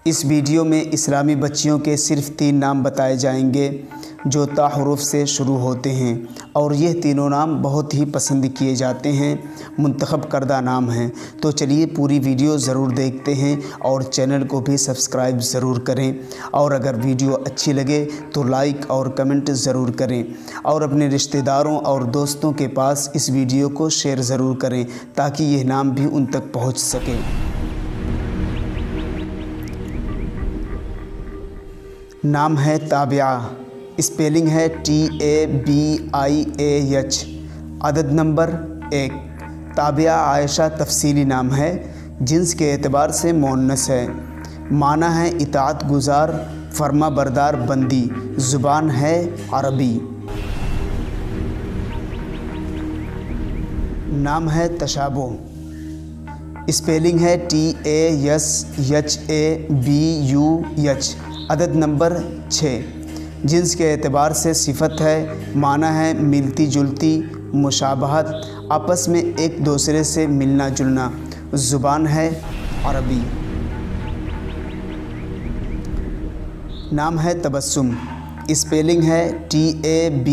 اس video میں اسلامی بچیوں کے صرف 3 نام بتائے جائیں گے جو تا حروف سے شروع ہوتے ہیں، اور یہ تینوں نام بہت ہی پسند کیے جاتے ہیں، منتخب کردہ نام ہیں۔ تو چلیے پوری ویڈیو ضرور دیکھتے ہیں اور چینل کو بھی سبسکرائب ضرور کریں، اور اگر ویڈیو اچھی لگے تو لائک اور کمنٹ ضرور کریں، اور اپنے رشتہ داروں اور دوستوں کے پاس اس ویڈیو کو شیئر ضرور کریں تاکہ یہ نام بھی ان تک پہنچ سکے۔ نام ہے تابعہ، اسپیلنگ ہے TABIAH، عدد نمبر 1۔ تابعہ عائشہ تفصیلی نام ہے، جنس کے اعتبار سے مؤنث ہے، معنی ہے اطاعت گزار، فرما بردار بندی، زبان ہے عربی۔ نام ہے تشابہ، اسپیلنگ ہے TASHABUH، عدد نمبر 6۔ جنس کے اعتبار سے صفت ہے، معنی ہے ملتی جلتی، مشابہت، آپس میں ایک دوسرے سے ملنا جلنا، زبان ہے عربی۔ نام ہے تبسم، اسپیلنگ ہے TABASSUM،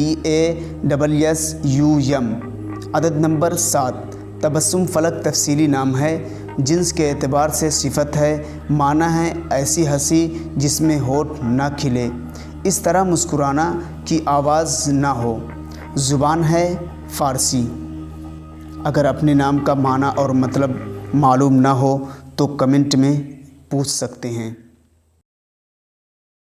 عدد نمبر 7۔ تبسم فلک تفصیلی نام ہے، جنس کے اعتبار سے صفت ہے، معنی ہے ایسی ہنسی جس میں ہونٹ نہ کھلے، اس طرح مسکرانا کہ آواز نہ ہو، زبان ہے فارسی۔ اگر اپنے نام کا معنی اور مطلب معلوم نہ ہو تو کمنٹ میں پوچھ سکتے ہیں۔